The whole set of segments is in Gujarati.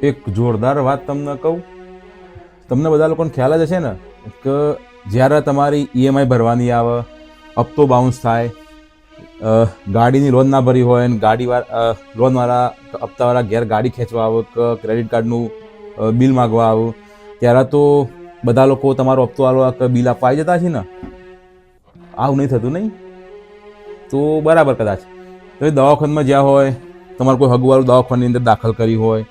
એક જોરદાર વાત તમને કહું. તમને બધા લોકોને ખ્યાલ જ હશે ને કે જ્યારે તમારી ઈએમઆઈ ભરવાની આવે, હપ્તો બાઉન્સ થાય, ગાડીની લોન ના ભરી હોય ને લોનવાળા હપ્તાવાળા ઘેર ગાડી ખેંચવા આવે કે ક્રેડિટ કાર્ડનું બિલ માગવા આવું, ત્યારે તો બધા લોકો તમારો હપ્તો આલવા કે બિલ આપવા આવી જતા છે ને. આવું નહીં થતું નહીં? તો બરાબર. કદાચ તમે દવાખાનામાં જ્યાં હોય, તમારે કોઈ હગવાળું દવાખાનાની અંદર દાખલ કરી હોય,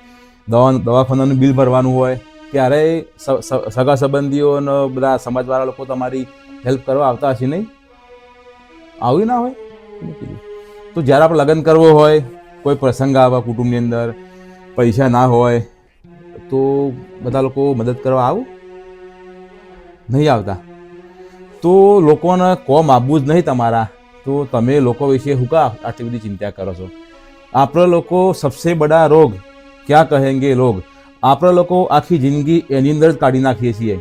દવાખાનાનું બિલ ભરવાનું હોય, ત્યારે સગા સંબંધીઓ અને બધા સમાજવાળા લોકો તમારી હેલ્પ કરવા આવતા હશે નહીં? આવ્યું ના હોય? તો જ્યારે આપણે લગ્ન કરવો હોય, કોઈ પ્રસંગ આવે કુટુંબની અંદર, પૈસા ના હોય, તો બધા લોકો મદદ કરવા આવું નહીં આવતા. તો લોકોને કોમ આપવું જ નહીં તમારા, તો તમે લોકો વિશે શું કા આટલી બધી ચિંતા કરો છો? આપણે લોકો સબસે બડા રોગ ક્યાં કહેંગે લોગ, આપણે લોકો આખી જિંદગી એની અંદર જ કાઢી નાખીએ છીએ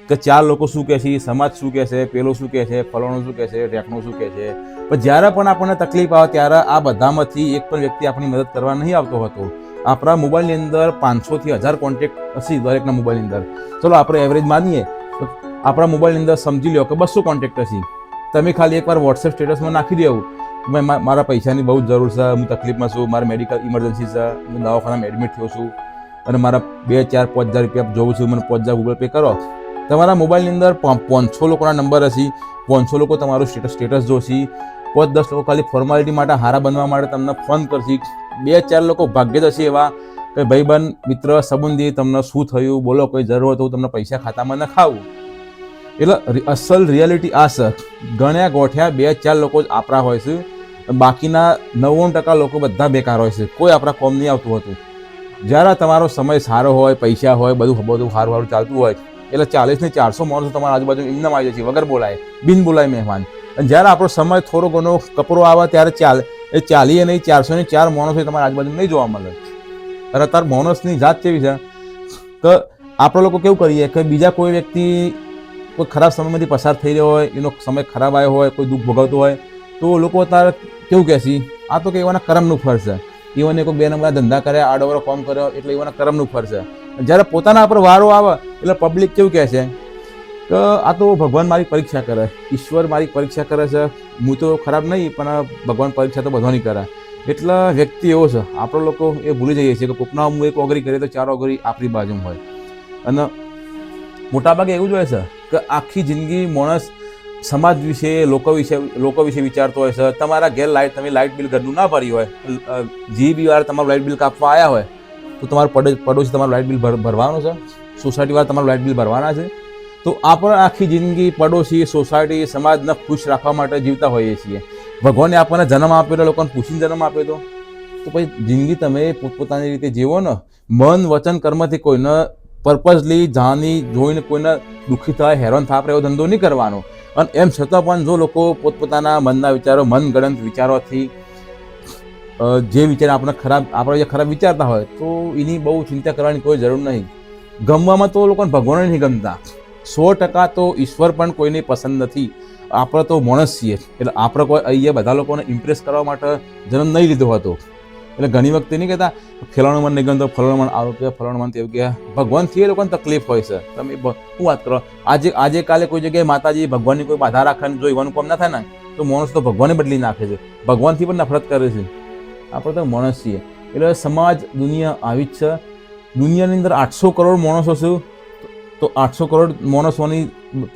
કે ચાર લોકો શું કહે છે, સમાજ શું કહે છે, પેલો શું કહે છે, ફલાણું શું કહે છે, ઢેકણું શું કહે છે. પણ જ્યારે પણ આપણને તકલીફ આવે ત્યારે આ બધામાંથી એક પણ વ્યક્તિ આપણી મદદ કરવા નહીં આવતો હતો. આપણા મોબાઈલની અંદર 500 થી 1000 કોન્ટેક્ટ હશે દરેકના મોબાઈલની અંદર. ચલો આપણે એવરેજ માનીએ તો આપણા મોબાઈલની અંદર સમજી લો કે 200 કોન્ટેક્ટ હશે. તમે ખાલી એકવાર વોટ્સએપ સ્ટેટસમાં નાખી દેવું કે ભાઈ મારા પૈસાની બહુ જ જરૂર છે, હું તકલીફમાં છું, મારે મેડિકલ ઇમરજન્સી છે, હું દવાખાનામાં એડમિટ થયો છું અને મારા 2, 4, 5000 રૂપિયા જોઉં છું, મને 5000 ગૂગલ પે કરો. તમારા મોબાઈલની અંદર 500 લોકોના નંબર હશે, 500 લોકો તમારું સ્ટેટસ જોશે, 5-10 લોકો ખાલી ફોર્માલિટી માટે હારા બનવા માટે તમને ફોન કરશે, 2-4 લોકો ભાગ્ય જ હશે એવા કે ભાઈબંધ મિત્ર સંબંધી તમને શું થયું, બોલો, કોઈ જરૂર હોય તો તમને પૈસા ખાતામાં નખાવું. એટલે અસલ રિયાલિટી આ છે. ગણ્યા ગોઠ્યા 2-4 લોકો જ આપણા હોય છે, બાકીના 99% લોકો બધા બેકાર હોય છે, કોઈ આપણા કોમ નહીં આવતું હતું. જ્યારે તમારો સમય સારો હોય, પૈસા હોય, બધું સારું ચાલતું હોય, એટલે 40 ને 400 માણસો તમારા આજુબાજુ એમને આવી જાય છે વગર બોલાય, બિન બોલાય મહેમાન. અને જ્યારે આપણો સમય થોડો ઘણો કપરો આવે ત્યારે એ 40 નહીં 404 માણસો તમારા આજુબાજુ નહીં જોવા મળે. અને અત્યારે માણસની જાત કેવી છે કે આપણે લોકો કેવું કરીએ કે બીજા કોઈ વ્યક્તિ કોઈ ખરાબ સમયમાંથી પસાર થઈ રહ્યો હોય, એનો સમય ખરાબ આવ્યો હોય, કોઈ દુઃખ ભોગવતો હોય, તો લોકો અત્યારે કેવું કહેશે, આ તો કે એવાના કર્મનું ફળ છે, એવાને કોઈ 2 નંબરના ધંધા કર્યા, આડોવરો કામ કર્યો એટલે એવાના કર્મનું ફળ છે. જ્યારે પોતાના પર વારો આવે એટલે પબ્લિક કેવું કહે છે કે આ તો ભગવાન મારી પરીક્ષા કરે, ઈશ્વર મારી પરીક્ષા કરે છે, હું તો ખરાબ નહીં પણ ભગવાન પરીક્ષા તો બધાની કરે. એટલે વ્યક્તિ એવો છે, આપણે લોકો એ ભૂલી જઈએ છીએ કે કોકના હું 1 ઓગરી કરીએ તો 4 ઓગરી આપણી બાજુ હોય. અને મોટાભાગે એવું જ હોય છે કે આખી જિંદગી માણસ સમાજ વિશે, લોકો વિશે વિચારતો હોય છે. તમારા ઘેર તમે લાઇટ બિલ ઘરનું ના ભર્યું હોય, GBી વાર તમારું લાઇટ બિલ કાપવા આવ્યા હોય, તો તમારું પડોશી તમારું લાઇટ બિલ ભરવાનું છે, સોસાયટી વાળા તમારું લાઇટ બિલ ભરવાના છે. તો આપણે આખી જિંદગી પડોશી, સોસાયટી, સમાજને ખુશ રાખવા માટે જીવતા હોઈએ છીએ. ભગવાને આપણને જન્મ આપ્યો, લોકોને પૂછીને જન્મ આપ્યો તો પછી જિંદગી તમે પોતપોતાની રીતે જીવો ને, મન વચન કર્મથી કોઈને પર્પઝલી જાણી જોઈને કોઈને દુઃખી થાય, હેરાન થાય, આપણે એવો ધંધો નહીં કરવાનો. અને એમ છતાં પણ જો લોકો પોતપોતાના મનના વિચારો, મનગણત વિચારોથી જે વિચાર આપણે ખરાબ વિચારતા હોય તો એની બહુ ચિંતા કરવાની કોઈ જરૂર નહીં. ગમવામાં તો લોકોને ભગવાન નહીં ગમતા, 100% તો ઈશ્વર પણ કોઈને પસંદ નથી. આપણે તો માણસ છીએ, એટલે આપણે કોઈ અહીંયા બધા લોકોને ઇમ્પ્રેસ કરવા માટે જન્મ નહીં લીધો હતો. એટલે ઘણી વખતે નહીં કહેતા ફલાણું મન નહીં ગમતો, ફલાણું મન આવું કહે, ફલાણું મન તેવું કહે. ભગવાનથી એ લોકોને તકલીફ હોય છે. તમે શું વાત કરો, આજે કાલે કોઈ જગ્યાએ માતાજી ભગવાનની કોઈ બાધા રાખે જો એવાનું કામ ના થાય ને તો માણસ તો ભગવાને બદલી નાખે છે, ભગવાનથી પણ નફરત કરે છે. આપણે તો માણસ છીએ. એટલે સમાજ, દુનિયા આવી જ છે. દુનિયાની અંદર 800 કરોડ માણસો છે, તો 800 કરોડ માણસોની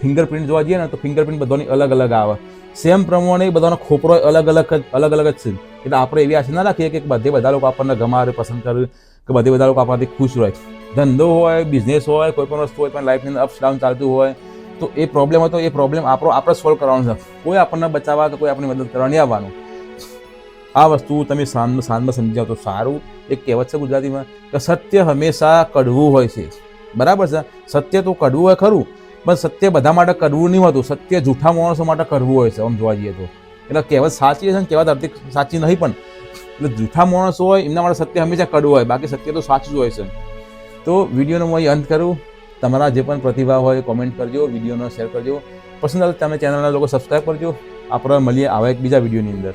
ફિંગરપ્રિન્ટ જોવા જઈએ ને તો ફિંગરપ્રિન્ટ બધાની અલગ અલગ આવે. સેમ પ્રમાણે બધાનો ખોપરો અલગ અલગ જ છે. એટલે આપણે એવી આશા ના રાખીએ કે બધા લોકો આપણને ગમાવે, પસંદ કરે, કે બધા લોકો આપણાથી ખુશ રહે. ધંધો હોય, બિઝનેસ હોય, કોઈ પણ વસ્તુ હોય, પણ લાઈફની અંદર અપ્સ ડાઉન ચાલતું હોય તો એ પ્રોબ્લેમ હોય તો એ પ્રોબ્લેમ આપણે સોલ્વ કરવાનો છે. કોઈ આપણને બચાવવા કે કોઈ આપણી મદદ કરવા નહીં આવવાનું. આ વસ્તુ તમે સાંજમાં સમજી જાઓ તો સારું. એક કહેવત છે ગુજરાતીમાં કે સત્ય હંમેશા કડવું હોય છે. બરાબર છે, સત્ય તો કડવું હોય ખરું, પણ સત્ય બધા માટે કડવું નહીં હોતું. સત્ય જૂઠા માણસો માટે કડવું હોય છે આમ જોવા જઈએ તો. એટલે કહેવત સાચી છે ને કહેવત અર્થિક સાચી નહીં, પણ એટલે જૂઠા માણસો હોય એમના માટે સત્ય હંમેશા કડવું હોય, બાકી સત્ય તો સાચું જ હોય છે. તો વિડીયોનો હું અહીં અંત કરું. તમારા જે પણ પ્રતિભા હોય કોમેન્ટ કરજો, વિડીયોનો શેર કરજો, પસંદ આવે તમે ચેનલના લોકો સબસ્ક્રાઈબ કરજો. આપણે મળીએ આવા એક બીજા વિડીયોની અંદર.